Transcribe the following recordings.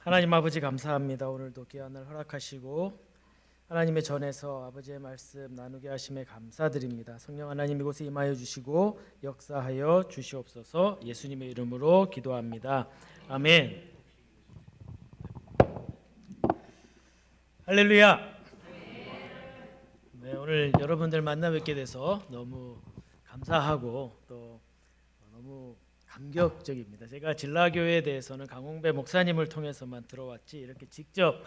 하나님 아버지 감사합니다. 오늘도 귀한 날 허락하시고 하나님의 전에서 아버지의 말씀 나누게 하심에 감사드립니다. 성령 하나님 이곳에 임하여 주시고 역사하여 주시옵소서. 예수님의 이름으로 기도합니다. 아멘. 할렐루야. 네, 오늘 여러분들 만나 뵙게 돼서 너무 감사하고 또 너무 감격적입니다. 제가 진라교회에 대해서는 강홍배 목사님을 통해서만 들어왔지 이렇게 직접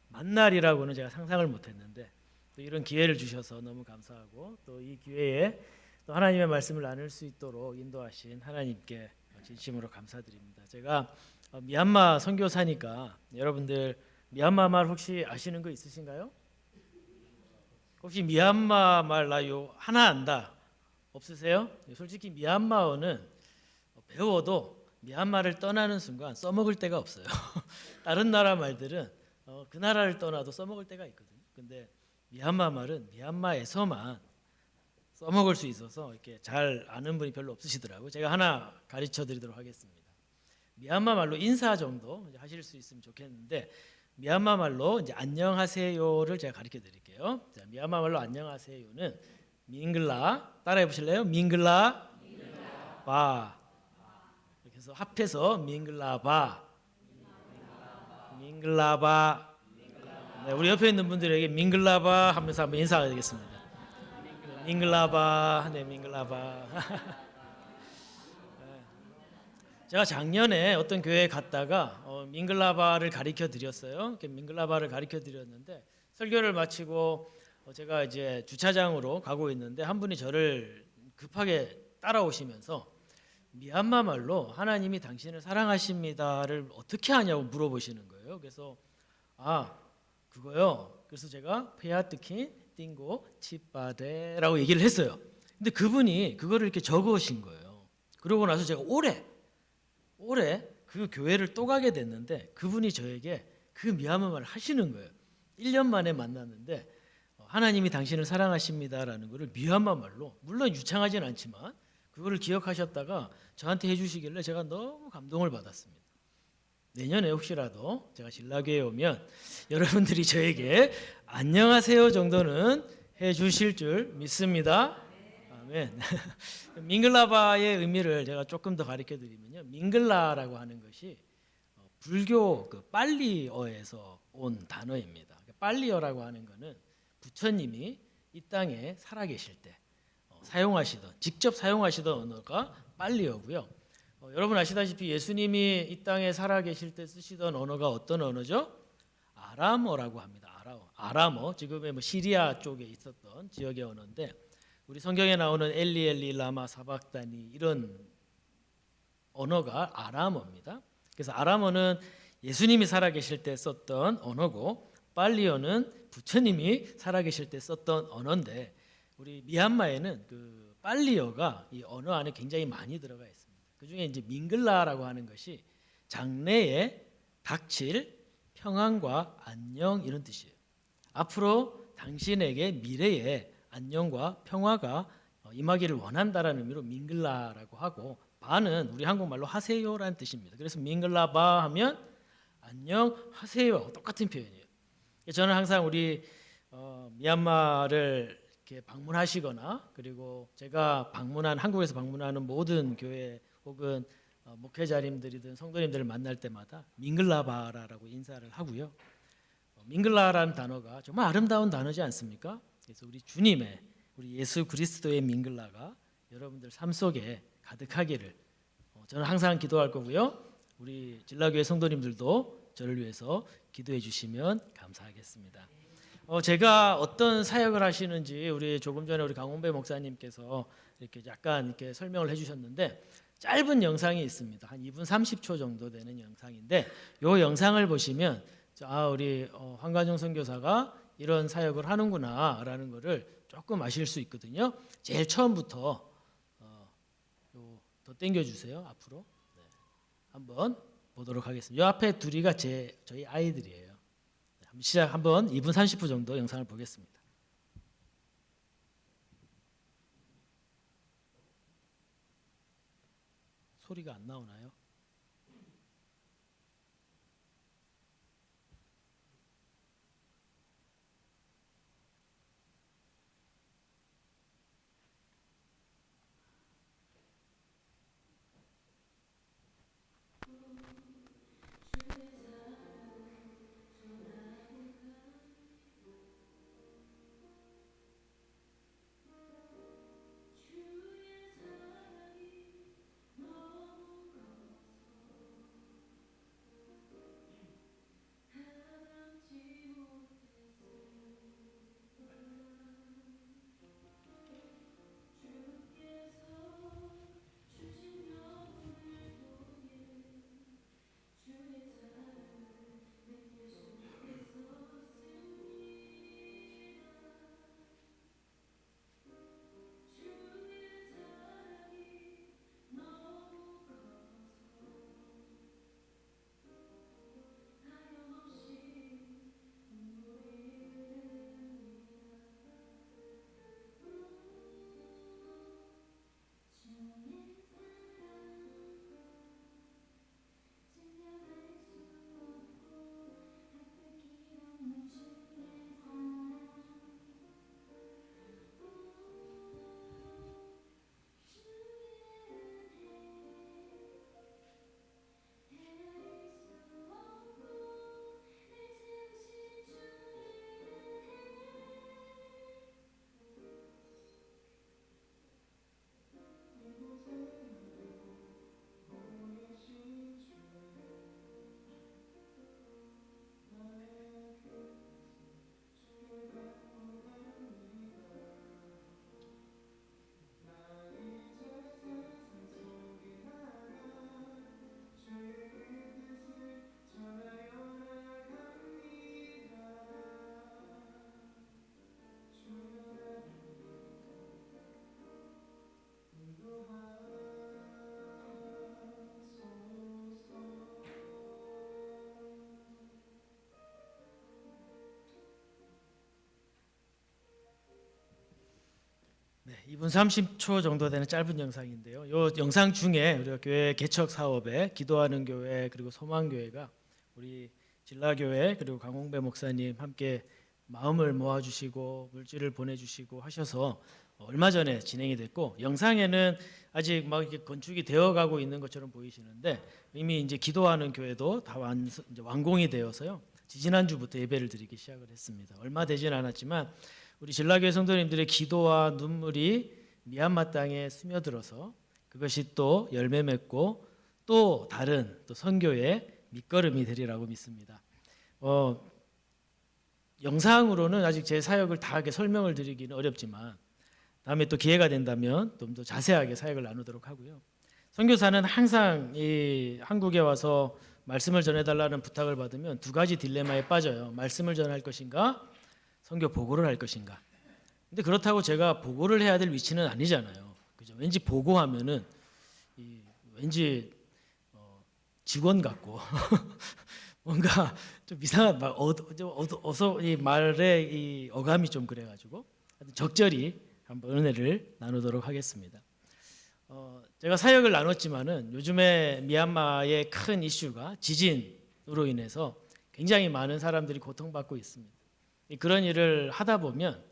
만날이라고는 제가 상상을 못했는데 또 이런 기회를 주셔서 너무 감사하고 또 이 기회에 또 하나님의 말씀을 나눌 수 있도록 인도하신 하나님께 진심으로 감사드립니다. 제가 미얀마 선교사니까 여러분들 미얀마 말 혹시 아시는 거 있으신가요? 혹시 미얀마 말 나 요 하나 안다 없으세요? 솔직히 미얀마어는 배워도 미얀마를 떠나는 순간 써먹을 데가 없어요. 다른 나라 말들은 그 나라를 떠나도 써먹을 때가 있거든요. 근데 미얀마 말은 미얀마에서만 써먹을 수 있어서 이렇게 잘 아는 분이 별로 없으시더라고요. 제가 하나 가르쳐 드리도록 하겠습니다. 미얀마 말로 인사 정도 이제 하실 수 있으면 좋겠는데 미얀마 말로 이제 안녕하세요를 제가 가르쳐 드릴게요. 자, 미얀마 말로 안녕하세요는 밍글라 따라해 보실래요? 밍글라 바 그래서 합해서 밍글라바 밍글라바. 네, 우리 옆에 있는 분들에게 밍글라바 하면서 한번 인사가 되겠습니다. 밍글라바. 네, 밍글라바. 제가 작년에 어떤 교회에 갔다가 밍글라바를 가르쳐 드렸어요. 밍글라바를 가르쳐 드렸는데 설교를 마치고 제가 이제 주차장으로 가고 있는데 한 분이 저를 급하게 따라오시면서 미얀마 말로 하나님이 당신을 사랑하십니다를 어떻게 하냐고 물어보시는 거예요. 그래서 그거요. 그래서 제가 페아트킨 띵고 치빠데라고 얘기를 했어요. 근데 그분이 그거를 이렇게 적으신 거예요. 그러고 나서 제가 올해 그 교회를 또 가게 됐는데 그분이 저에게 그 미얀마 말을 하시는 거예요. 1년 만에 만났는데 하나님이 당신을 사랑하십니다라는 거를 미얀마 말로 물론 유창하진 않지만 그거를 기억하셨다가 저한테 해주시길래 제가 너무 감동을 받았습니다. 내년에 혹시라도 제가 신라교회에 오면 여러분들이 저에게 안녕하세요 정도는 해주실 줄 믿습니다. 아멘. 밍글라바의 의미를 제가 조금 더 가르쳐 드리면요. 밍글라라고 하는 것이 불교 그 빨리어에서 온 단어입니다. 빨리어라고 하는 것은 부처님이 이 땅에 살아계실 때 직접 사용하시던 언어가 빨리어고요. 여러분 아시다시피 예수님이 이 땅에 살아계실 때 쓰시던 언어가 어떤 언어죠? 아람어라고 합니다. 아람어. 지금의 시리아 쪽에 있었던 지역의 언어인데 우리 성경에 나오는 엘리 라마 사박다니 이런 언어가 아람어입니다. 그래서 아람어는 예수님이 살아계실 때 썼던 언어고 빨리어는 부처님이 살아계실 때 썼던 언어인데 우리 미얀마에는 그 빨리어가 이 언어 안에 굉장히 많이 들어가 있습니다. 그 중에 이제 밍글라라고 하는 것이 장래에 닥칠 평안과 안녕 이런 뜻이에요. 앞으로 당신에게 미래에 안녕과 평화가 임하기를 원한다라는 의미로 밍글라라고 하고 바는 우리 한국말로 하세요라는 뜻입니다. 그래서 밍글라바 하면 안녕하세요 똑같은 표현이에요. 저는 항상 우리 미얀마를 이렇게 방문하시거나 그리고 제가 한국에서 방문하는 모든 교회 혹은 목회자님들이든 성도님들을 만날 때마다 밍글라바라고 인사를 하고요. 밍글라라는 단어가 정말 아름다운 단어지 않습니까? 그래서 우리 예수 그리스도의 밍글라가 여러분들 삶 속에 가득하기를 저는 항상 기도할 거고요. 우리 진라교회 성도님들도 저를 위해서 기도해 주시면 감사하겠습니다. 제가 어떤 사역을 하시는지 우리 조금 전에 우리 강홍배 목사님께서 이렇게 약간 이렇게 설명을 해주셨는데 짧은 영상이 있습니다. 한 2분 30초 정도 되는 영상인데 이 영상을 보시면 우리 황관용 선교사가 이런 사역을 하는구나라는 것을 조금 아실 수 있거든요. 제일 처음부터 더 당겨주세요. 앞으로 한번 보도록 하겠습니다. 이 앞에 둘이가 저희 아이들이에요. 한번 2분 30분 정도 영상을 보겠습니다. 소리가 안 나오나요? 2분 30초 정도 되는 짧은 영상인데요. 이 영상 중에 우리가 교회 개척 사업에 기도하는 교회 그리고 소망교회가 우리 진라교회 그리고 강홍배 목사님 함께 마음을 모아주시고 물질을 보내주시고 하셔서 얼마 전에 진행이 됐고, 영상에는 아직 막 이렇게 건축이 되어가고 있는 것처럼 보이시는데 이미 이제 기도하는 교회도 다 이제 완공이 되어서요. 지지난주부터 예배를 드리기 시작을 했습니다. 얼마 되진 않았지만 우리 진라교회 성도님들의 기도와 눈물이 미얀마 땅에 스며들어서 그것이 또 열매 맺고 또 다른 또 선교의 밑거름이 되리라고 믿습니다. 영상으로는 아직 제 사역을 다 이렇게 설명을 드리기는 어렵지만 다음에 또 기회가 된다면 좀 더 자세하게 사역을 나누도록 하고요. 선교사는 항상 이 한국에 와서 말씀을 전해달라는 부탁을 받으면 두 가지 딜레마에 빠져요. 말씀을 전할 것인가, 선교 보고를 할 것인가. 근데 그렇다고 제가 보고를 해야 될 위치는 아니잖아요. 그죠? 왠지 보고하면은 왠지 직원 같고 뭔가 좀 이상한 어서 이 말의 이 어감이 좀 그래가지고 적절히 한번 은혜를 나누도록 하겠습니다. 제가 사역을 나눴지만은 요즘에 미얀마의 큰 이슈가 지진으로 인해서 굉장히 많은 사람들이 고통받고 있습니다. 그런 일을 하다 보면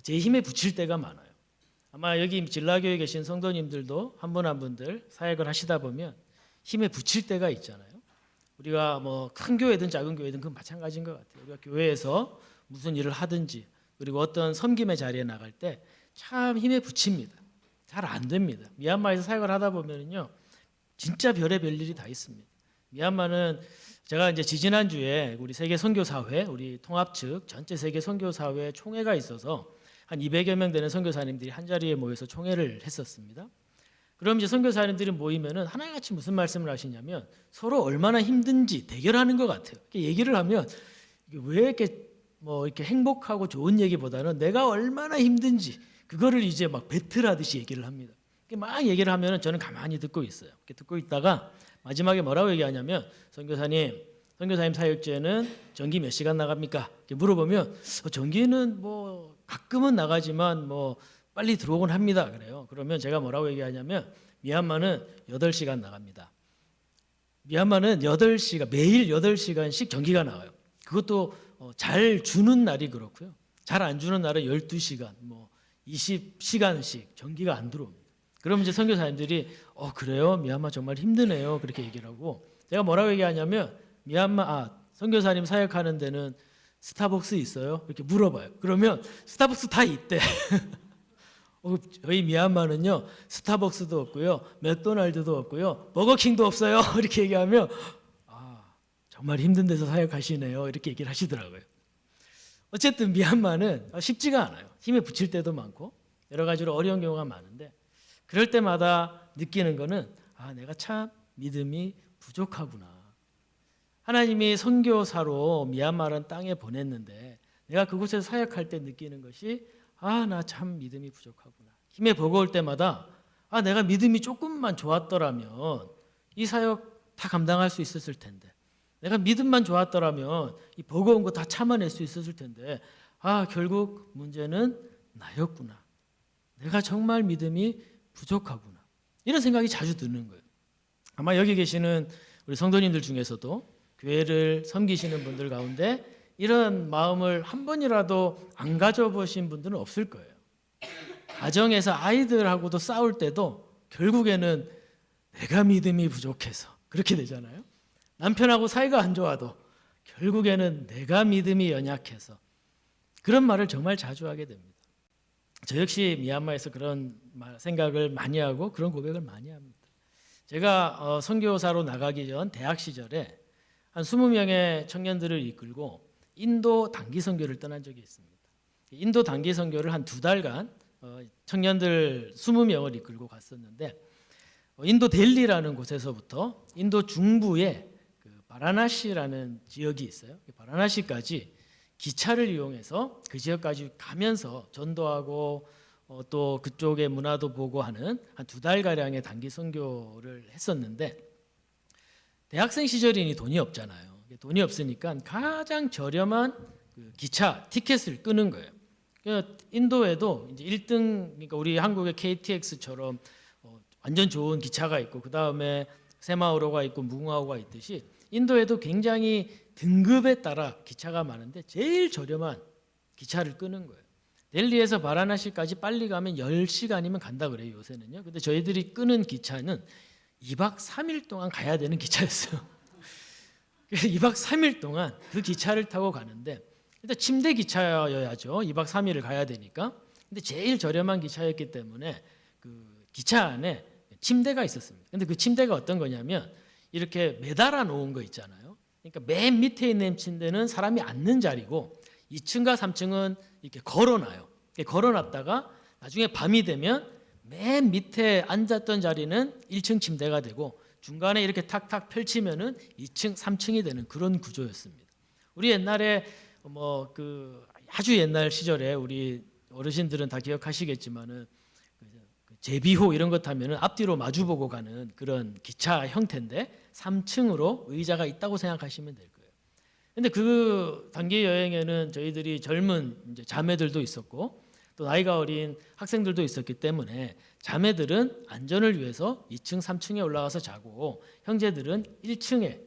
제 힘에 부칠 때가 많아요. 아마 여기 진라교회에 계신 성도님들도 한 분 한 분들 사역을 하시다 보면 힘에 부칠 때가 있잖아요. 우리가 뭐 큰 교회든 작은 교회든 그건 마찬가지인 것 같아요. 우리가 교회에서 무슨 일을 하든지 그리고 어떤 섬김의 자리에 나갈 때 참 힘에 부칩니다. 잘 안 됩니다. 미얀마에서 사역을 하다 보면요, 진짜 별의별 일이 다 있습니다. 미얀마는 제가 이제 지지난주에 우리 세계 선교사회, 우리 통합 측 전체 세계 선교사회 총회가 있어서 한 200여 명 되는 선교사님들이 한 자리에 모여서 총회를 했었습니다. 그럼 이제 선교사님들이 모이면은 하나같이 무슨 말씀을 하시냐면 서로 얼마나 힘든지 대결하는 것 같아요. 얘기를 하면 왜 이렇게 뭐 이렇게 행복하고 좋은 얘기보다는 내가 얼마나 힘든지 그거를 이제 막 배틀하듯이 얘기를 합니다. 막 얘기를 하면은 저는 가만히 듣고 있어요. 이렇게 듣고 있다가 마지막에 뭐라고 얘기하냐면 선교사님 사역제는 전기 몇 시간 나갑니까? 이렇게 물어보면 전기는 뭐 가끔은 나가지만 뭐 빨리 들어오곤 합니다. 그래요. 그러면 제가 뭐라고 얘기하냐면 미얀마는 8시간 나갑니다. 미얀마는 8시간 매일 8시간씩 전기가 나와요. 그것도 잘 주는 날이 그렇고요. 잘 안 주는 날은 12시간 뭐 20시간씩 전기가 안 들어옵니다. 그럼 이제 선교사님들이 그래요? 미얀마 정말 힘드네요. 그렇게 얘기를 하고 제가 뭐라고 얘기하냐면 선교사님 사역하는 데는 스타벅스 있어요? 이렇게 물어봐요. 그러면 스타벅스 다 있대. 저희 미얀마는요 스타벅스도 없고요, 맥도날드도 없고요, 버거킹도 없어요. 이렇게 얘기하면 정말 힘든 데서 사역하시네요. 이렇게 얘기를 하시더라고요. 어쨌든 미얀마는 쉽지가 않아요. 힘에 부칠 때도 많고 여러 가지로 어려운 경우가 많은데 그럴 때마다 느끼는 거는 내가 참 믿음이 부족하구나. 하나님이 선교사로 미얀마라는 땅에 보냈는데 내가 그곳에서 사역할 때 느끼는 것이 나 참 믿음이 부족하구나. 힘에 버거울 때마다 내가 믿음이 조금만 좋았더라면 이 사역 다 감당할 수 있었을 텐데, 내가 믿음만 좋았더라면 이 버거운 거 다 참아낼 수 있었을 텐데 결국 문제는 나였구나. 내가 정말 믿음이 부족하구나. 이런 생각이 자주 드는 거예요. 아마 여기 계시는 우리 성도님들 중에서도 교회를 섬기시는 분들 가운데 이런 마음을 한 번이라도 안 가져보신 분들은 없을 거예요. 가정에서 아이들하고도 싸울 때도 결국에는 내가 믿음이 부족해서 그렇게 되잖아요. 남편하고 사이가 안 좋아도 결국에는 내가 믿음이 연약해서 그런 말을 정말 자주 하게 됩니다. 저 역시 미얀마에서 그런 생각을 많이 하고 그런 고백을 많이 합니다. 제가 선교사로 나가기 전 대학 시절에 한 20명의 청년들을 이끌고 인도 단기 선교를 떠난 적이 있습니다. 인도 단기 선교를 한 2달간 청년들 20명을 이끌고 갔었는데 인도 델리라는 곳에서부터 인도 중부에 바라나시라는 지역이 있어요. 바라나시까지 기차를 이용해서 그 지역까지 가면서 전도하고 또 그쪽의 문화도 보고 하는 한 2달가량의 단기 선교를 했었는데 대학생 시절이니 돈이 없잖아요. 돈이 없으니까 가장 저렴한 기차 티켓을 끄는 거예요. 그러니까 인도에도 이제 1등, 그러니까 우리 한국의 KTX처럼 완전 좋은 기차가 있고 그 다음에 새마을호가 있고 무궁화호가 있듯이 인도에도 굉장히 등급에 따라 기차가 많은데 제일 저렴한 기차를 끄는 거예요. 델리에서 바라나시까지 빨리 가면 10시간이면 간다 그래요, 요새는요. 근데 저희들이 끄는 기차는 2박 3일 동안 가야 되는 기차였어요. 그래서 2박 3일 동안 그 기차를 타고 가는데 일단 침대 기차여야죠. 2박 3일을 가야 되니까. 근데 제일 저렴한 기차였기 때문에 그 기차 안에 침대가 있었습니다. 근데 그 침대가 어떤 거냐면 이렇게 매달아 놓은 거 있잖아요. 그러니까 맨 밑에 있는 침대는 사람이 앉는 자리고 2층과 3층은 이렇게 걸어놔요. 걸어놨다가 나중에 밤이 되면 맨 밑에 앉았던 자리는 1층 침대가 되고 중간에 이렇게 탁탁 펼치면은 2층, 3층이 되는 그런 구조였습니다. 우리 옛날에 뭐 그 아주 옛날 시절에 우리 어르신들은 다 기억하시겠지만은 제비호 이런 것 타면은 앞뒤로 마주보고 가는 그런 기차 형태인데 3층으로 의자가 있다고 생각하시면 될 거예요. 근데 그 단기 여행에는 저희들이 젊은 이제 자매들도 있었고 또 나이가 어린 학생들도 있었기 때문에 자매들은 안전을 위해서 2층, 3층에 올라가서 자고 형제들은 1층에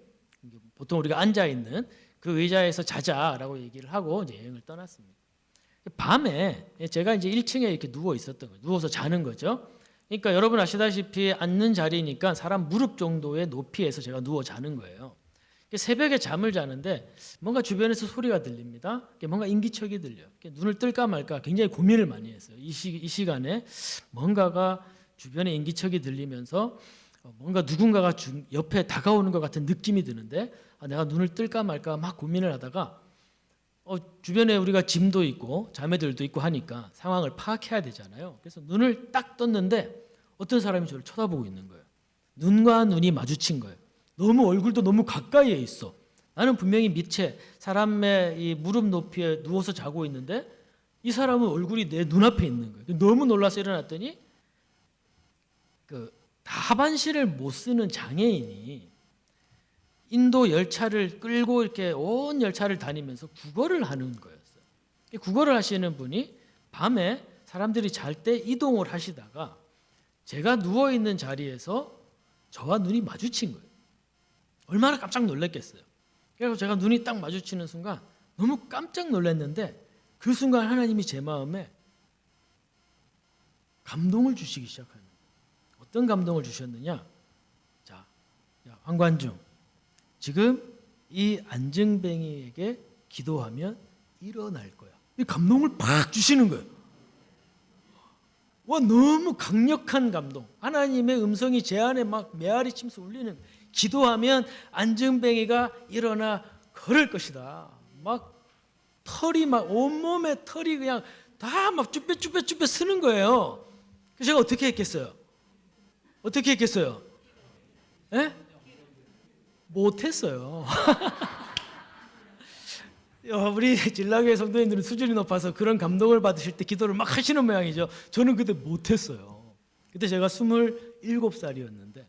보통 우리가 앉아 있는 그 의자에서 자자라고 얘기를 하고 이제 여행을 떠났습니다. 밤에 제가 이제 1층에 이렇게 누워 있었던 거예요. 누워서 자는 거죠. 그러니까 여러분 아시다시피 앉는 자리니까 사람 무릎 정도의 높이에서 제가 누워 자는 거예요. 새벽에 잠을 자는데 뭔가 주변에서 소리가 들립니다. 뭔가 인기척이 들려요. 눈을 뜰까 말까 굉장히 고민을 많이 했어요. 이 시간에 뭔가가 주변에 인기척이 들리면서 뭔가 누군가가 옆에 다가오는 것 같은 느낌이 드는데 내가 눈을 뜰까 말까 막 고민을 하다가 주변에 우리가 짐도 있고 자매들도 있고 하니까 상황을 파악해야 되잖아요. 그래서 눈을 딱 떴는데 어떤 사람이 저를 쳐다보고 있는 거예요. 눈과 눈이 마주친 거예요. 너무 얼굴도 너무 가까이에 있어. 나는 분명히 밑에 사람의 이 무릎 높이에 누워서 자고 있는데 이 사람은 얼굴이 내 눈앞에 있는 거예요. 너무 놀라서 일어났더니 그 하반신을 못 쓰는 장애인이 인도 열차를 끌고 이렇게 온 열차를 다니면서 국어를 하는 거였어요. 국어를 하시는 분이 밤에 사람들이 잘 때 이동을 하시다가 제가 누워 있는 자리에서 저와 눈이 마주친 거예요. 얼마나 깜짝 놀랐겠어요. 그래서 제가 눈이 딱 마주치는 순간 너무 깜짝 놀랐는데 그 순간 하나님이 제 마음에 감동을 주시기 시작하는 거예요. 어떤 감동을 주셨느냐? 자, 황관중, 지금 이 안증뱅이에게 기도하면 일어날 거야. 이 감동을 팍 주시는 거예요. 와, 너무 강력한 감동. 하나님의 음성이 제 안에 막 메아리 치면서 울리는. 기도하면 안증뱅이가 일어나 걸을 것이다. 막 털이 막 온몸에 털이 그냥 다 막 쭈뼛쭈뼛쭈뼛 쓰는 거예요. 그래서 제가 어떻게 했겠어요? 어떻게 했겠어요? 예? 못했어요. 우리 진라교회 성도님들은 수준이 높아서 그런 감동을 받으실 때 기도를 막 하시는 모양이죠. 저는 그때 못했어요. 그때 제가 27살이었는데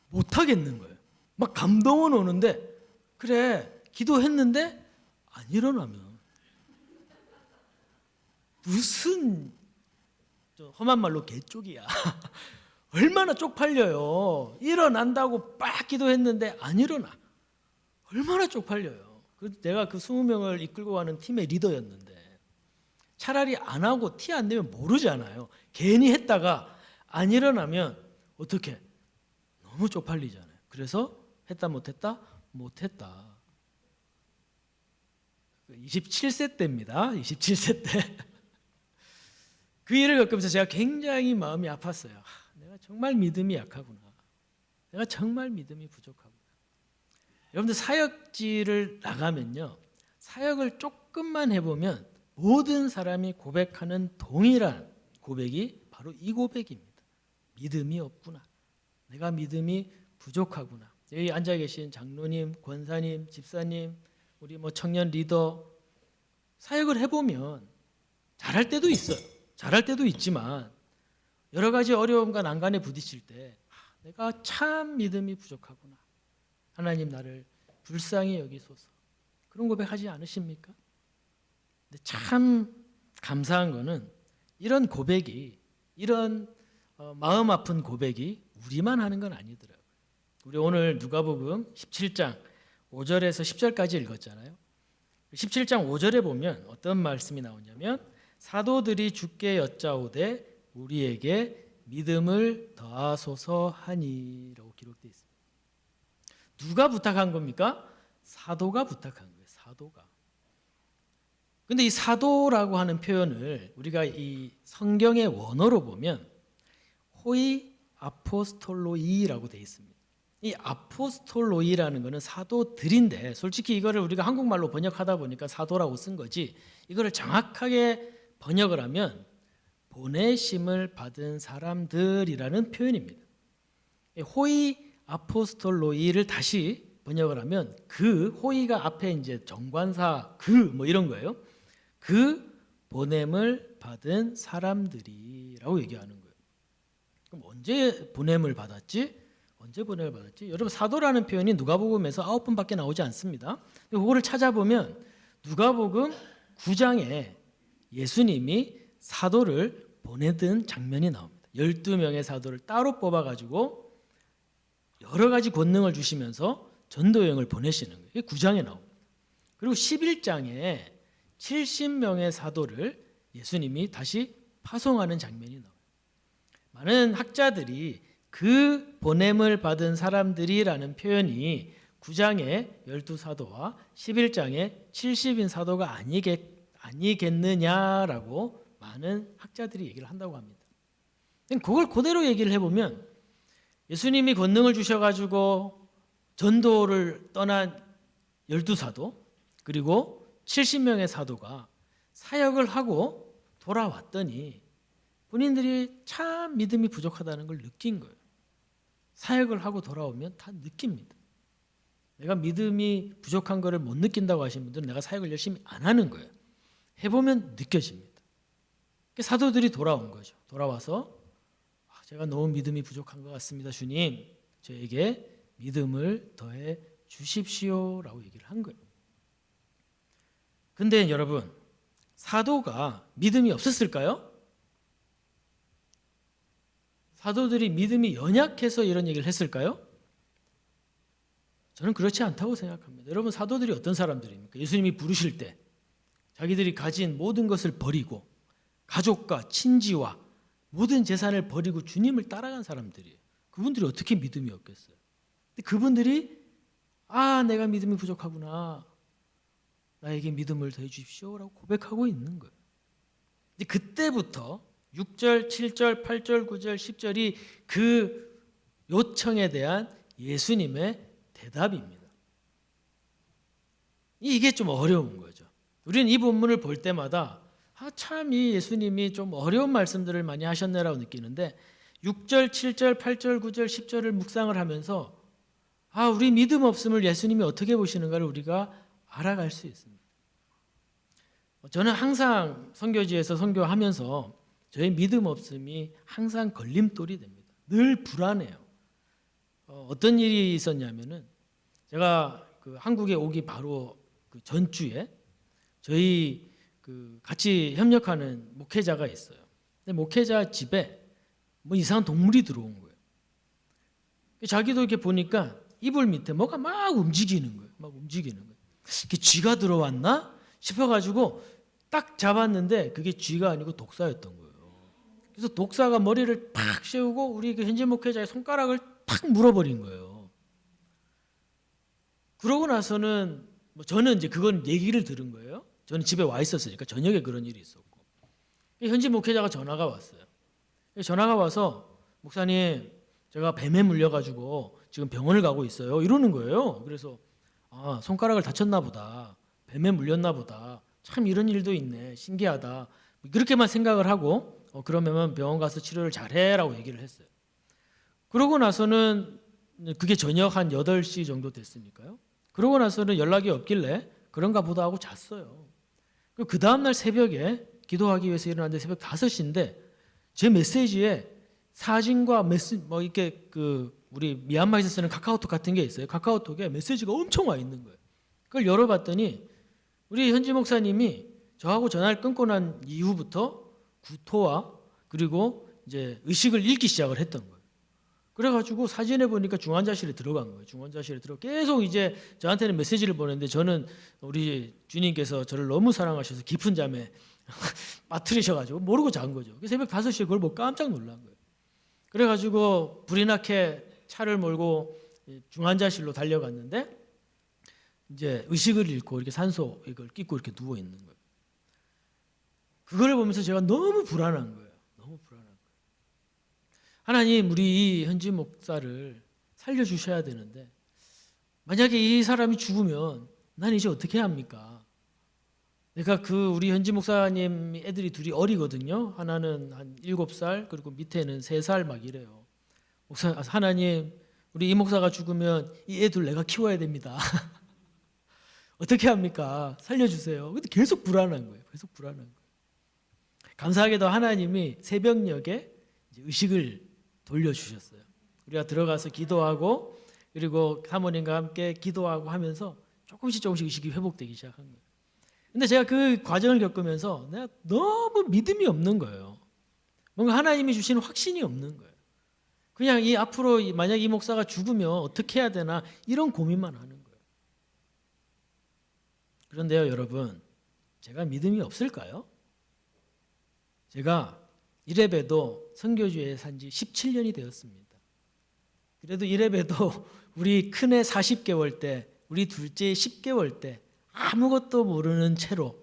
못하겠는 거예요. 막 감동은 오는데 그래 기도했는데 안 일어나면 무슨 험한 말로 개쪽이야. 얼마나 쪽팔려요. 일어난다고 빡 기도했는데 안 일어나. 얼마나 쪽팔려요. 내가 그 20명을 이끌고 가는 팀의 리더였는데 차라리 안 하고 티 안 내면 모르잖아요. 괜히 했다가 안 일어나면 어떻게? 너무 쪽팔리잖아요. 그래서 했다 못했다? 못했다. 27세 때입니다. 27세 때. 그 일을 겪으면서 제가 굉장히 마음이 아팠어요. 내가 정말 믿음이 약하구나. 내가 정말 믿음이 부족하구나. 여러분들 사역지를 나가면요. 사역을 조금만 해보면 모든 사람이 고백하는 동일한 고백이 바로 이 고백입니다. 믿음이 없구나. 내가 믿음이 부족하구나. 여기 앉아 계신 장로님, 권사님, 집사님, 우리 뭐 청년 리더 사역을 해보면 잘할 때도 있어요. 잘할 때도 있지만 여러 가지 어려움과 난관에 부딪힐 때 내가 참 믿음이 부족하구나. 하나님 나를 불쌍히 여기소서. 그런 고백하지 않으십니까? 근데 참 감사한 거는 이런 고백이, 이런 마음 아픈 고백이 우리만 하는 건 아니더라고요. 우리 오늘 누가복음 17장 5절에서 10절까지 읽었잖아요. 17장 5절에 보면 어떤 말씀이 나오냐면 사도들이 주께 여짜오되 우리에게 믿음을 더하소서 하니라고 기록되어 있습니다. 누가 부탁한 겁니까? 사도가 부탁한 거예요. 사도가. 근데 이 사도라고 하는 표현을 우리가 이 성경의 원어로 보면 호이 아포스톨로이라고 되어 있습니다. 이 아포스톨로이라는 것은 사도들인데, 솔직히 이거를 우리가 한국말로 번역하다 보니까 사도라고 쓴 거지, 이거를 정확하게 번역을 하면 보내심을 받은 사람들이라는 표현입니다. 호이 아포스톨로이를 다시 번역을 하면 그 호이가 앞에 이제 정관사 그 뭐 이런 거예요. 그 보냄을 받은 사람들이라고 얘기하는 거예요. 그럼 언제 보냄을 받았지? 언제 보냄을 받았지? 여러분, 사도라는 표현이 누가복음에서 9번밖에 나오지 않습니다. 그거를 찾아보면 누가복음 9장에 예수님이 사도를 보내던 장면이 나옵니다. 12명의 사도를 따로 뽑아가지고 여러 가지 권능을 주시면서 전도 여행을 보내시는 거예요. 이게 9장에 나옵니다. 그리고 11장에 70명의 사도를 예수님이 다시 파송하는 장면이 나와요. 많은 학자들이 그 보냄을 받은 사람들이라는 표현이 9장의 12사도와 11장의 70인 사도가 아니겠느냐라고 많은 학자들이 얘기를 한다고 합니다. 그걸 그대로 얘기를 해보면 예수님이 권능을 주셔가지고 전도를 떠난 12사도 그리고 70명의 사도가 사역을 하고 돌아왔더니 본인들이 참 믿음이 부족하다는 걸 느낀 거예요. 사역을 하고 돌아오면 다 느낍니다. 내가 믿음이 부족한 거를 못 느낀다고 하신 분들은 내가 사역을 열심히 안 하는 거예요. 해보면 느껴집니다. 사도들이 돌아온 거죠. 돌아와서 제가 너무 믿음이 부족한 것 같습니다. 주님, 저에게 믿음을 더해 주십시오라고 얘기를 한 거예요. 근데 여러분, 사도가 믿음이 없었을까요? 사도들이 믿음이 연약해서 이런 얘기를 했을까요? 저는 그렇지 않다고 생각합니다. 여러분, 사도들이 어떤 사람들입니까? 예수님이 부르실 때 자기들이 가진 모든 것을 버리고 가족과 친지와 모든 재산을 버리고 주님을 따라간 사람들이에요. 그분들이 어떻게 믿음이 없겠어요? 근데 그분들이 내가 믿음이 부족하구나, 나에게 믿음을 더해 주십시오라고 고백하고 있는 거예요. 이제 그때부터 6절, 7절, 8절, 9절, 10절이 그 요청에 대한 예수님의 대답입니다. 이게 좀 어려운 거죠. 우리는 이 본문을 볼 때마다 참 이 예수님이 좀 어려운 말씀들을 많이 하셨네라고 느끼는데 6절, 7절, 8절, 9절, 10절을 묵상을 하면서 우리 믿음 없음을 예수님이 어떻게 보시는가를 우리가 알아갈 수 있습니다. 저는 항상 선교지에서 선교하면서 저의 믿음 없음이 항상 걸림돌이 됩니다. 늘 불안해요. 어떤 일이 있었냐면은 제가 한국에 오기 바로 그 전주에 저희 같이 협력하는 목회자가 있어요. 근데 목회자 집에 뭐 이상한 동물이 들어온 거예요. 자기도 이렇게 보니까 이불 밑에 뭐가 막 움직이는 거예요. 막 움직이는 거예요. 이게 쥐가 들어왔나 싶어가지고 딱 잡았는데 그게 쥐가 아니고 독사였던 거예요. 그래서 독사가 머리를 팍 씌우고 우리 그 현지 목회자의 손가락을 팍 물어버린 거예요. 그러고 나서는 저는 이제 그건 얘기를 들은 거예요. 저는 집에 와 있었으니까 저녁에 그런 일이 있었고 현지 목회자가 전화가 왔어요. 전화가 와서 목사님, 제가 뱀에 물려가지고 지금 병원을 가고 있어요. 이러는 거예요. 그래서 손가락을 다쳤나 보다, 뱀에 물렸나 보다, 참 이런 일도 있네, 신기하다, 그렇게만 생각을 하고 그러면 병원 가서 치료를 잘해라고 얘기를 했어요. 그러고 나서는 그게 저녁 한 8시 정도 됐으니까요. 그러고 나서는 연락이 없길래 그런가 보다 하고 잤어요. 그 다음날 새벽에 기도하기 위해서 일어났는데 새벽 5시인데 제 메시지에 사진과 이렇게 우리 미얀마에서 쓰는 카카오톡 같은 게 있어요. 카카오톡에 메시지가 엄청 와 있는 거예요. 그걸 열어봤더니 우리 현지 목사님이 저하고 전화를 끊고 난 이후부터 구토와 그리고 이제 의식을 잃기 시작을 했던 거예요. 그래가지고 사진에 보니까 중환자실에 들어간 거예요. 중환자실에 들어 계속 이제 저한테는 메시지를 보냈는데 저는 우리 주님께서 저를 너무 사랑하셔서 깊은 잠에 빠뜨리셔가지고 모르고 잔 거죠. 새벽 5시에 그걸 보고 깜짝 놀란 거예요. 그래가지고 불이 나게 차를 몰고 중환자실로 달려갔는데 이제 의식을 잃고 이렇게 산소 이걸 끼고 이렇게 누워 있는 거예요. 그걸 보면서 제가 너무 불안한 거예요. 너무 불안한 거예요. 하나님, 우리 이 현지 목사를 살려주셔야 되는데 만약에 이 사람이 죽으면 난 이제 어떻게 해야 합니까? 내가 우리 현지 목사님 애들이 둘이 어리거든요. 하나는 한 7살 그리고 밑에는 3살 막 이래요. 하나님, 우리 이 목사가 죽으면 이 애들 내가 키워야 됩니다. 어떻게 합니까? 살려주세요. 근데 계속 불안한 거예요. 계속 불안한 거예요. 감사하게도 하나님이 새벽녘에 이제 의식을 돌려주셨어요. 우리가 들어가서 기도하고 그리고 사모님과 함께 기도하고 하면서 조금씩 의식이 회복되기 시작한 거예요. 근데 제가 그 과정을 겪으면서 내가 너무 믿음이 없는 거예요. 뭔가 하나님이 주신 확신이 없는 거예요. 그냥 앞으로 만약 이 목사가 죽으면 어떻게 해야 되나 이런 고민만 하는 거예요. 그런데요, 여러분, 제가 믿음이 없을까요? 제가 이래봬도 선교주에 산 지 17년이 되었습니다. 그래도 이래봬도 우리 큰애 40개월 때, 우리 둘째 10개월 때 아무것도 모르는 채로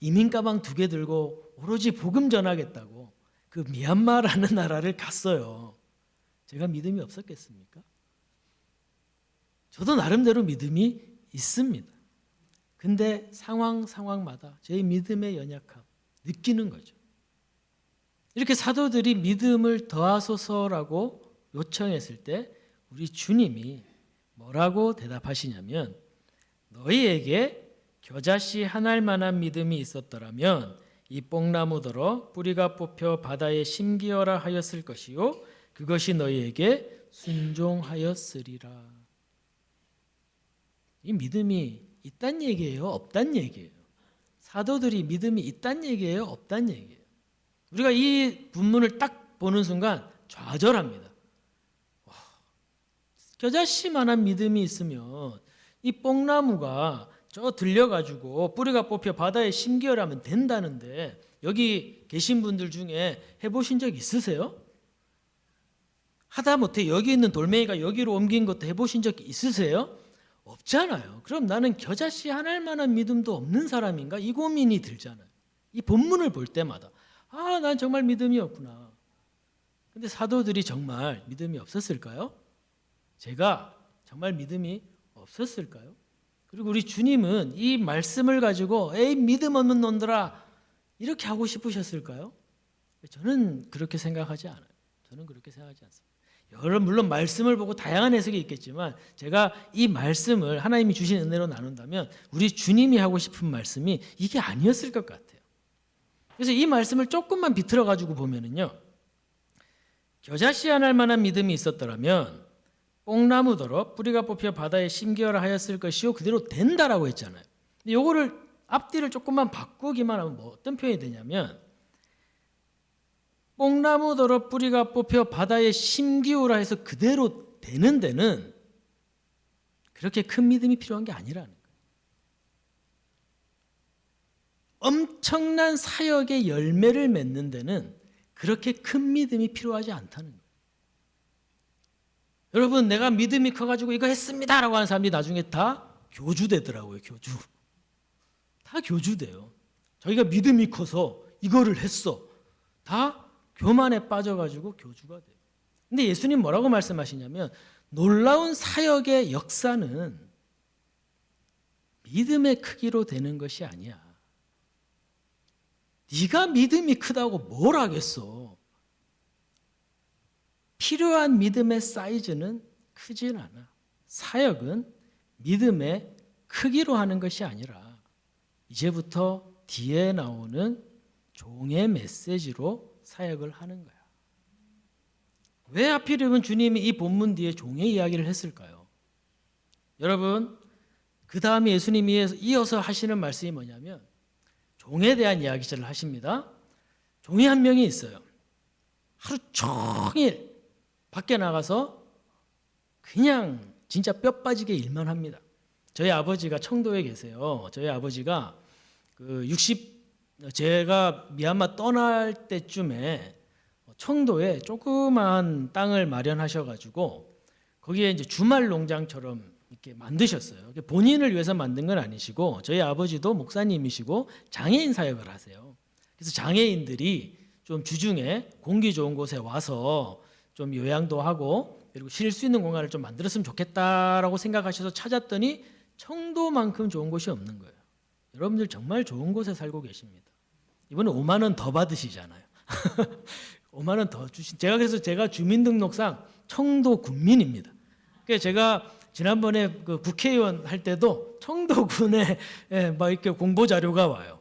이민 가방 2개 들고 오로지 복음 전하겠다고 그 미얀마라는 나라를 갔어요. 제가 믿음이 없었겠습니까? 저도 나름대로 믿음이 있습니다. 근데 상황마다 제 믿음의 연약함 느끼는 거죠. 이렇게 사도들이 믿음을 더하소서라고 요청했을 때 우리 주님이 뭐라고 대답하시냐면 너희에게 겨자씨 한 알만한 믿음이 있었더라면 이 뽕나무더러 뿌리가 뽑혀 바다에 심기어라 하였을 것이요 그것이 너희에게 순종하였으리라. 이 믿음이 있단 얘기예요? 없단 얘기예요? 사도들이 믿음이 있단 얘기예요? 없단 얘기예요? 우리가 이 본문을 딱 보는 순간 좌절합니다. 겨자씨만한 믿음이 있으면 이 뽕나무가 저 들려가지고 뿌리가 뽑혀 바다에 심기어라면 된다는데 여기 계신 분들 중에 해보신 적 있으세요? 하다못해 여기 있는 돌멩이가 여기로 옮긴 것도 해보신 적 있으세요? 없잖아요. 그럼 나는 겨자씨 한 알만한 믿음도 없는 사람인가? 이 고민이 들잖아요. 이 본문을 볼 때마다 난 정말 믿음이 없구나. 근데 사도들이 정말 믿음이 없었을까요? 제가 정말 믿음이 없었을까요? 그리고 우리 주님은 이 말씀을 가지고 에이 믿음 없는 놈들아 이렇게 하고 싶으셨을까요? 저는 그렇게 생각하지 않아요. 저는 그렇게 생각하지 않습니다. 물론 말씀을 보고 다양한 해석이 있겠지만 제가 이 말씀을 하나님이 주신 은혜로 나눈다면 우리 주님이 하고 싶은 말씀이 이게 아니었을 것 같아요. 그래서 이 말씀을 조금만 비틀어 가지고 보면은요. 겨자씨 한 알만한 믿음이 있었더라면 뽕나무더러 뿌리가 뽑혀 바다에 심기어라 하였을 것이요 그대로 된다라고 했잖아요. 근데 요거를 앞뒤를 조금만 바꾸기만 하면 어떤 표현이 되냐면 뽕나무더러 뿌리가 뽑혀 바다에 심기우라 해서 그대로 되는 데는 그렇게 큰 믿음이 필요한 게 아니라는 거예요. 엄청난 사역의 열매를 맺는 데는 그렇게 큰 믿음이 필요하지 않다는 거예요. 여러분, 내가 믿음이 커가지고 이거 했습니다라고 하는 사람들이 나중에 다 교주되더라고요. 다 교주돼요. 자기가 믿음이 커서 이거를 했어. 다 교만에 빠져가지고 교주가 돼요. 근데 예수님 뭐라고 말씀하시냐면 놀라운 사역의 역사는 믿음의 크기로 되는 것이 아니야. 네가 믿음이 크다고 뭘 하겠어. 필요한 믿음의 사이즈는 크진 않아. 사역은 믿음의 크기로 하는 것이 아니라 이제부터 뒤에 나오는 종의 메시지로 사역을 하는 거야. 왜 하필이면 주님이 이 본문 뒤에 종의 이야기를 했을까요? 여러분, 그 다음에 예수님이 이어서 하시는 말씀이 뭐냐면 종에 대한 이야기를 하십니다. 종이 한 명이 있어요. 하루 종일 밖에 나가서 그냥 진짜 뼈 빠지게 일만 합니다. 저희 아버지가 청도에 계세요. 저희 아버지가 제가 미얀마 떠날 때쯤에 청도에 조그만 땅을 마련하셔가지고 거기에 이제 주말 농장처럼 이렇게 만드셨어요. 본인을 위해서 만든 건 아니시고 저희 아버지도 목사님이시고 장애인 사역을 하세요. 그래서 장애인들이 좀 주중에 공기 좋은 곳에 와서 좀 요양도 하고 그리고 쉴 수 있는 공간을 좀 만들었으면 좋겠다라고 생각하셔서 찾았더니 청도만큼 좋은 곳이 없는 거예요. 여러분들 정말 좋은 곳에 살고 계십니다. 이번에 5만 원 더 받으시잖아요. 5만 원 더 주신. 그래서 제가 주민등록상 청도 군민입니다. 그래서 제가 지난번에 그 국회의원 할 때도 청도군에 막 이렇게 공보 자료가 와요.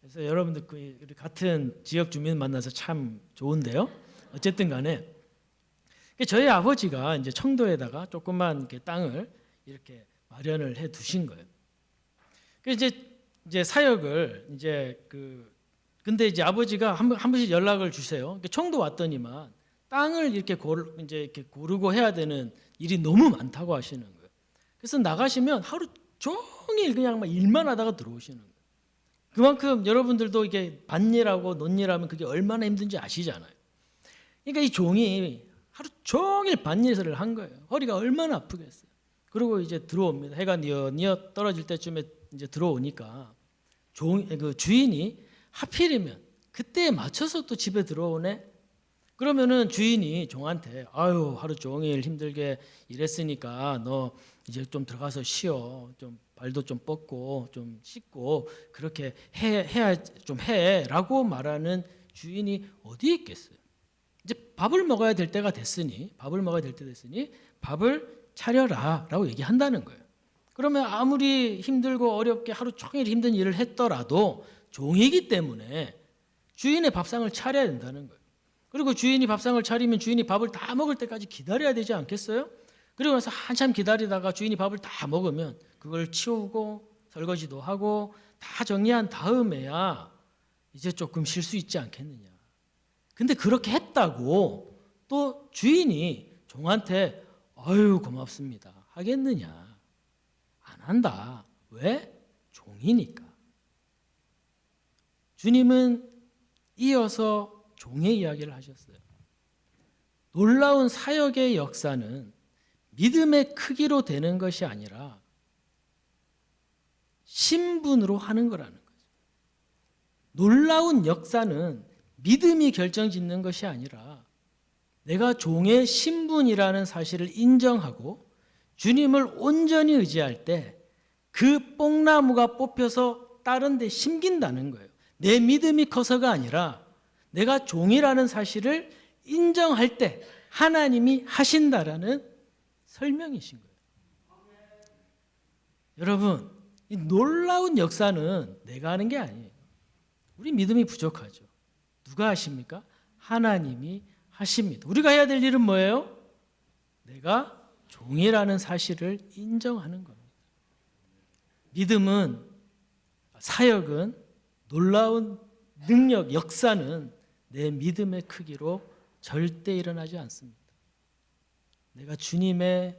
그래서 여러분들 우리 같은 지역 주민 만나서 참 좋은데요. 어쨌든 간에 저희 아버지가 이제 청도에다가 조그만 이렇게 땅을 이렇게 마련을 해 두신 거예요. 그래서 이제 사역을 근데 이제 아버지가 한 번씩 연락을 주세요. 청도 왔더니만 땅을 이렇게 고르고 해야 되는 일이 너무 많다고 하시는 거예요. 그래서 나가시면 하루 종일 그냥 막 일만 하다가 들어오시는 거예요. 그만큼 여러분들도 이게 밭일하고 논일하면 그게 얼마나 힘든지 아시잖아요. 그러니까 이 종이 하루 종일 밭일을 한 거예요. 허리가 얼마나 아프겠어요. 그리고 이제 들어옵니다. 해가 뉘어 떨어질 때쯤에 이제 들어오니까 주인이 하필이면 그때에 맞춰서 또 집에 들어오네. 그러면은 주인이 종한테 아유 하루 종일 힘들게 일했으니까 너 이제 좀 들어가서 쉬어. 좀 발도 좀 뻗고 좀 씻고 그렇게 해야 좀 해라고 말하는 주인이 어디 있겠어요? 이제 밥을 먹어야 될 때가 됐으니 밥을 차려라라고 얘기한다는 거예요. 그러면 아무리 힘들고 어렵게 하루 종일 힘든 일을 했더라도 종이기 때문에 주인의 밥상을 차려야 된다는 거예요. 그리고 주인이 밥상을 차리면 주인이 밥을 다 먹을 때까지 기다려야 되지 않겠어요? 그리고 나서 한참 기다리다가 주인이 밥을 다 먹으면 그걸 치우고 설거지도 하고 다 정리한 다음에야 이제 조금 쉴 수 있지 않겠느냐. 근데 그렇게 했다고 또 주인이 종한테 아유 고맙습니다 하겠느냐. 안 한다. 왜? 종이니까. 주님은 이어서 종의 이야기를 하셨어요. 놀라운 사역의 역사는 믿음의 크기로 되는 것이 아니라 신분으로 하는 거라는 거죠. 놀라운 역사는 믿음이 결정짓는 것이 아니라 내가 종의 신분이라는 사실을 인정하고 주님을 온전히 의지할 때 그 뽕나무가 뽑혀서 다른 데 심긴다는 거예요. 내 믿음이 커서가 아니라 내가 종이라는 사실을 인정할 때 하나님이 하신다라는 설명이신 거예요. 여러분, 이 놀라운 역사는 내가 하는 게 아니에요. 우리 믿음이 부족하죠. 누가 하십니까? 하나님이 하십니다. 우리가 해야 될 일은 뭐예요? 내가 종이라는 사실을 인정하는 겁니다. 믿음은, 사역은, 놀라운 능력, 역사는 내 믿음의 크기로 절대 일어나지 않습니다. 내가 주님의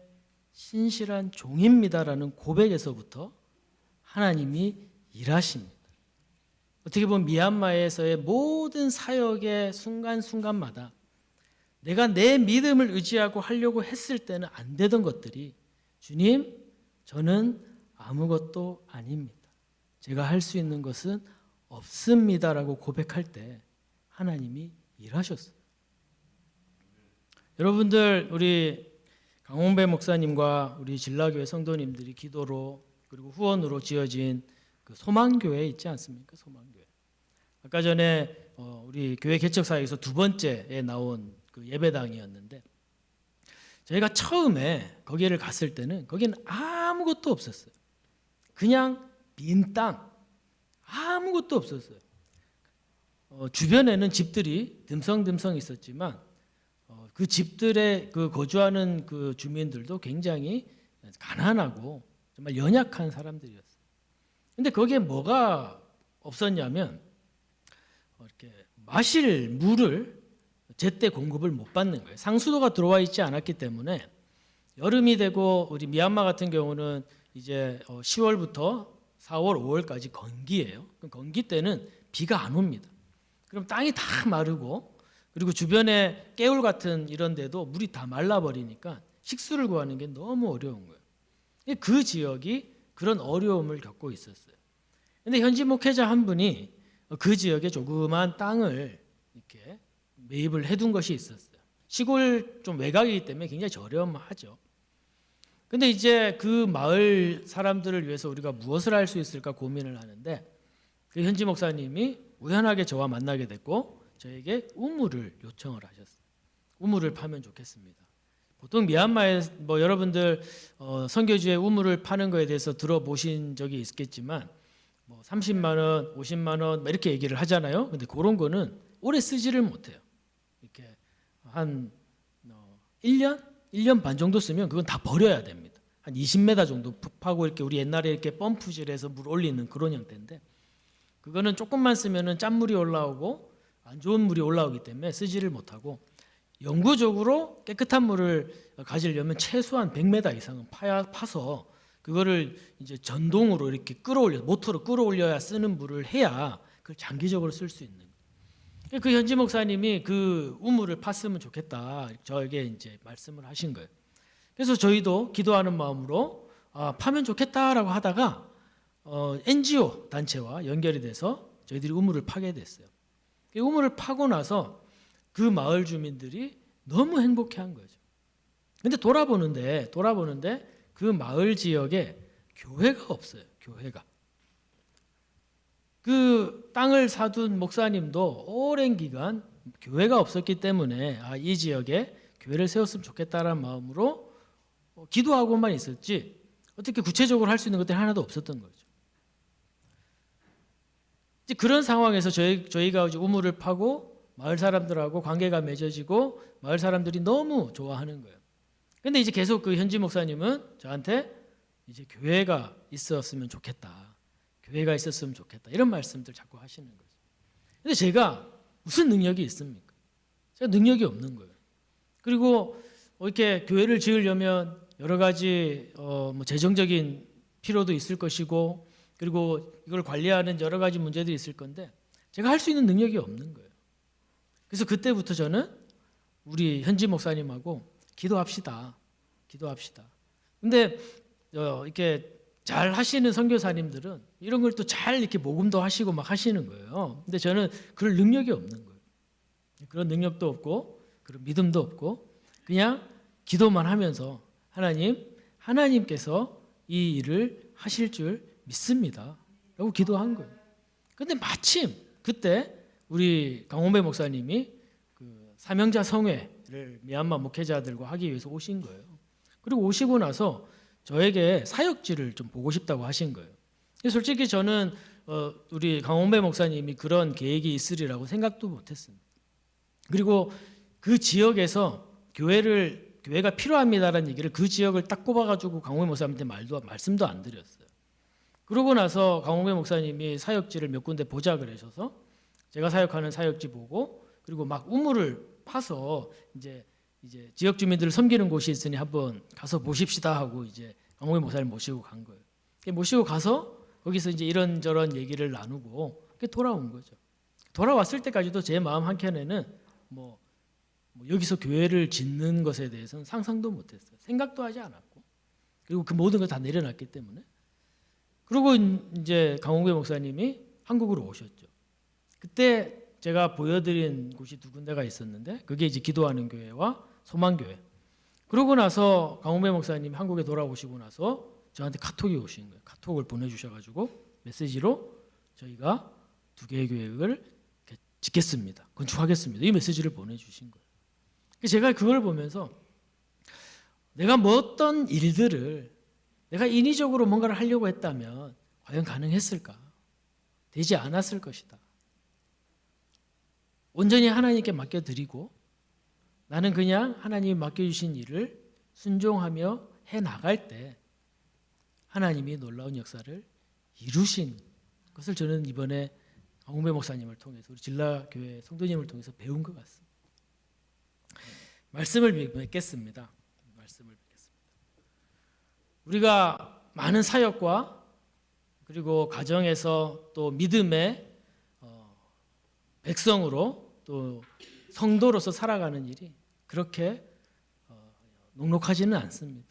신실한 종입니다라는 고백에서부터 하나님이 일하십니다. 어떻게 보면 미얀마에서의 모든 사역의 순간순간마다 내가 내 믿음을 의지하고 하려고 했을 때는 안 되던 것들이 주님, 저는 아무것도 아닙니다. 제가 할 수 있는 것은 없습니다라고 고백할 때 하나님이 일하셨어요. 여러분들 우리 강홍배 목사님과 우리 진라교회 성도님들이 기도로 그리고 후원으로 지어진 그 소망교회 있지 않습니까? 소망교회. 아까 전에 우리 교회 개척사에서 두 번째에 나온 그 예배당이었는데 저희가 처음에 거기를 갔을 때는 거기는 아무것도 없었어요. 그냥 빈 땅, 아무것도 없었어요. 주변에는 집들이 듬성듬성 있었지만 그 집들에 그 거주하는 그 주민들도 굉장히 가난하고 정말 연약한 사람들이었어요. 근데 거기에 뭐가 없었냐면 이렇게 마실 물을 제때 공급을 못 받는 거예요. 상수도가 들어와 있지 않았기 때문에 여름이 되고 우리 미얀마 같은 경우는 이제 10월부터 4월, 5월까지 건기예요. 건기 때는 비가 안 옵니다. 그럼 땅이 다 마르고 그리고 주변에 개울 같은 이런 데도 물이 다 말라버리니까 식수를 구하는 게 너무 어려운 거예요. 그 지역이 그런 어려움을 겪고 있었어요. 근데 현지 목회자 한 분이 그 지역에 조그만 땅을 이렇게 매입을 해둔 것이 있었어요. 시골 좀 외곽이기 때문에 굉장히 저렴하죠. 근데 이제 그 마을 사람들을 위해서 우리가 무엇을 할 수 있을까 고민을 하는데 그 현지 목사님이 우연하게 저와 만나게 됐고 저에게 우물을 요청을 하셨어요. 우물을 파면 좋겠습니다. 보통 미얀마에 뭐 여러분들 선교지에 우물을 파는 거에 대해서 들어보신 적이 있겠지만 뭐 30만 원, 50만 원 이렇게 얘기를 하잖아요. 근데 그런 거는 오래 쓰지를 못해요. 이렇게 한 1년 반 정도 쓰면 그건 다 버려야 됩니다. 한 20m 정도 파고 이렇게 우리 옛날에 이렇게 펌프질해서 물 올리는 그런 형태인데 그거는 조금만 쓰면은 짠물이 올라오고 안 좋은 물이 올라오기 때문에 쓰지를 못하고 영구적으로 깨끗한 물을 가지려면 최소한 100m 이상은 파서 그거를 이제 전동으로 이렇게 끌어올려 모터로 끌어올려야 쓰는 물을 해야 그걸 장기적으로 쓸 수 있는. 그 현지 목사님이 그 우물을 팠으면 좋겠다 저에게 이제 말씀을 하신 거예요. 그래서 저희도 기도하는 마음으로 파면 좋겠다라고 하다가 NGO 단체와 연결이 돼서 저희들이 우물을 파게 됐어요. 그 우물을 파고 나서 그 마을 주민들이 너무 행복해한 거죠. 근데 돌아보는데 그 마을 지역에 교회가 없어요. 교회가. 그 땅을 사둔 목사님도 오랜 기간 교회가 없었기 때문에 이 지역에 교회를 세웠으면 좋겠다라는 마음으로 기도하고만 있었지 어떻게 구체적으로 할 수 있는 것들이 하나도 없었던 거죠. 이제 그런 상황에서 저희가 이제 우물을 파고 마을 사람들하고 관계가 맺어지고 마을 사람들이 너무 좋아하는 거예요. 근데 이제 계속 그 현지 목사님은 저한테 이제 교회가 있었으면 좋겠다. 교회가 있었으면 좋겠다. 이런 말씀들 자꾸 하시는 거죠. 근데 제가 무슨 능력이 있습니까? 제가 능력이 없는 거예요. 그리고 이렇게 교회를 지으려면 여러 가지 뭐 재정적인 필요도 있을 것이고 그리고 이걸 관리하는 여러 가지 문제들이 있을 건데 제가 할 수 있는 능력이 없는 거예요. 그래서 그때부터 저는 우리 현지 목사님하고 기도합시다. 근데 이렇게 잘 하시는 선교사님들은 이런 걸 또 잘 이렇게 모금도 하시고 막 하시는 거예요. 근데 저는 그럴 능력이 없는 거예요. 그런 능력도 없고 그런 믿음도 없고 그냥 기도만 하면서 하나님께서 이 일을 하실 줄 믿습니다. 라고 기도한 거예요. 근데 마침 그때 우리 강원배 목사님이 그 사명자 성회를 미얀마 목회자들과 하기 위해서 오신 거예요. 그리고 오시고 나서 저에게 사역지를 좀 보고 싶다고 하신 거예요. 솔직히 저는 우리 강원배 목사님이 그런 계획이 있으리라고 생각도 못했습니다. 그리고 그 지역에서 교회가 필요합니다라는 얘기를 그 지역을 딱 꼽아가지고 강원배 목사님한테 말씀도 안 드렸어요. 그러고 나서 강원배 목사님이 사역지를 몇 군데 보자 그러셔서 제가 사역하는 사역지 보고 그리고 막 우물을 파서 이제 지역 주민들을 섬기는 곳이 있으니 한번 가서 보십시다 하고 이제 강원배 목사님 모시고 간 거예요. 모시고 가서 거기서 이제 이런저런 얘기를 나누고 돌아온 거죠. 돌아왔을 때까지도 제 마음 한켠에는 뭐 여기서 교회를 짓는 것에 대해서는 상상도 못했어요. 생각도 하지 않았고 그리고 그 모든 걸 다 내려놨기 때문에. 그리고 이제 강홍배 목사님이 한국으로 오셨죠. 그때 제가 보여드린 곳이 두 군데가 있었는데 그게 이제 기도하는 교회와 소망교회. 그러고 나서 강홍배 목사님이 한국에 돌아오시고 나서 저한테 카톡이 오신 거예요. 카톡을 보내주셔가지고 메시지로 저희가 두 개의 교회를 짓겠습니다. 건축하겠습니다. 이 메시지를 보내주신 거예요. 제가 그걸 보면서 내가 뭐 어떤 일들을 내가 인위적으로 뭔가를 하려고 했다면 과연 가능했을까? 되지 않았을 것이다. 온전히 하나님께 맡겨드리고 나는 그냥 하나님이 맡겨주신 일을 순종하며 해나갈 때 하나님이 놀라운 역사를 이루신 그것을 저는 이번에 강홍배 목사님을 통해서 우리 진라교회 성도님을 통해서 배운 것 같습니다. 말씀을 맺겠습니다. 우리가 많은 사역과 그리고 가정에서 또 믿음의 백성으로 또 성도로서 살아가는 일이 그렇게 녹록하지는 않습니다.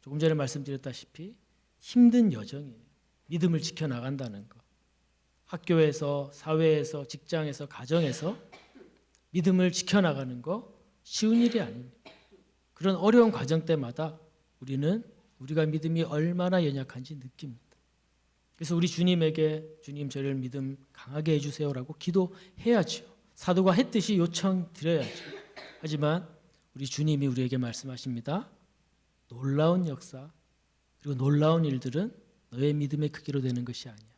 조금 전에 말씀드렸다시피 힘든 여정이에요. 믿음을 지켜나간다는 것. 학교에서, 사회에서, 직장에서, 가정에서 믿음을 지켜나가는 거 쉬운 일이 아닙니다. 그런 어려운 과정 때마다 우리는 우리가 믿음이 얼마나 연약한지 느낍니다. 그래서 우리 주님에게 주님 저를 믿음 강하게 해주세요라고 기도해야죠. 사도가 했듯이 요청드려야죠. 하지만 우리 주님이 우리에게 말씀하십니다. 놀라운 역사 그리고 놀라운 일들은 너의 믿음의 크기로 되는 것이 아니야.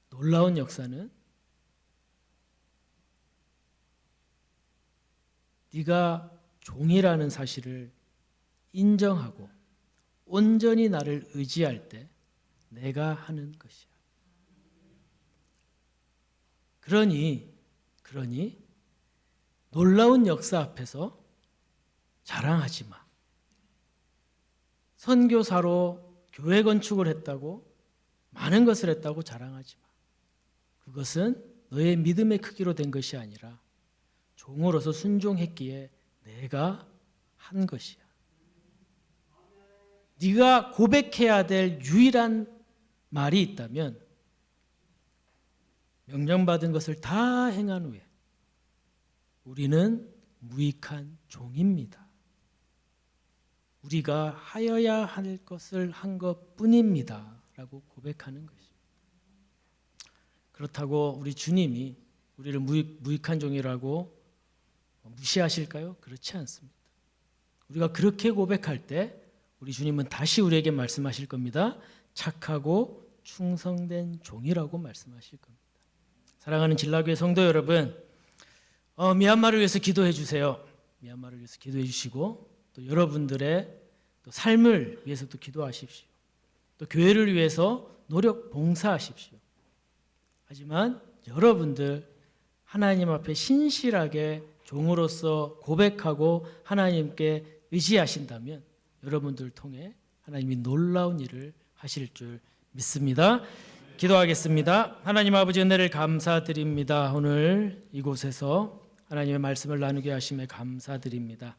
놀라운 역사는 네가 종이라는 사실을 인정하고 온전히 나를 의지할 때 내가 하는 것이야. 그러니 놀라운 역사 앞에서 자랑하지 마. 선교사로 교회 건축을 했다고 많은 것을 했다고 자랑하지 마. 그것은 너의 믿음의 크기로 된 것이 아니라 종으로서 순종했기에 내가 한 것이야. 네가 고백해야 될 유일한 말이 있다면 명령받은 것을 다 행한 후에 우리는 무익한 종입니다. 우리가 하여야 할 것을 한 것뿐입니다. 라고 고백하는 것입니다. 그렇다고 우리 주님이 우리를 무익한 종이라고 무시하실까요? 그렇지 않습니다. 우리가 그렇게 고백할 때 우리 주님은 다시 우리에게 말씀하실 겁니다. 착하고 충성된 종이라고 말씀하실 겁니다. 사랑하는 진라교회 성도 여러분, 미얀마를 위해서 기도해 주세요. 미얀마를 위해서 기도해 주시고 또 여러분들의 또 삶을 위해서 또 기도하십시오. 또 교회를 위해서 노력 봉사하십시오. 하지만 여러분들 하나님 앞에 신실하게 종으로서 고백하고 하나님께 의지하신다면 여러분들을 통해 하나님이 놀라운 일을 하실 줄 믿습니다. 기도하겠습니다. 하나님 아버지 은혜를 감사드립니다. 오늘 이곳에서 하나님의 말씀을 나누게 하심에 감사드립니다.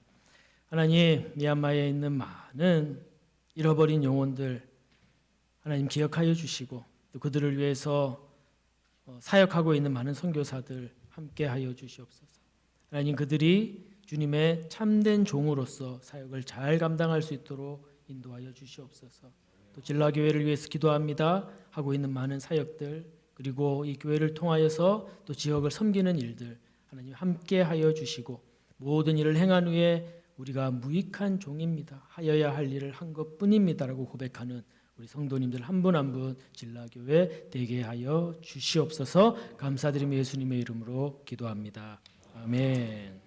하나님, 미얀마에 있는 많은 잃어버린 영혼들 하나님 기억하여 주시고 또 그들을 위해서 사역하고 있는 많은 선교사들 함께하여 주시옵소서. 하나님, 그들이 주님의 참된 종으로서 사역을 잘 감당할 수 있도록 인도하여 주시옵소서. 또 진라교회를 위해서 기도합니다 하고 있는 많은 사역들 그리고 이 교회를 통하여서 또 지역을 섬기는 일들 하나님 함께하여 주시고 모든 일을 행한 후에 우리가 무익한 종입니다. 하여야 할 일을 한 것뿐입니다라고 고백하는 우리 성도님들 한 분 한 분 진라교회 되게 하여 주시옵소서. 감사드리며 예수님의 이름으로 기도합니다. 아멘.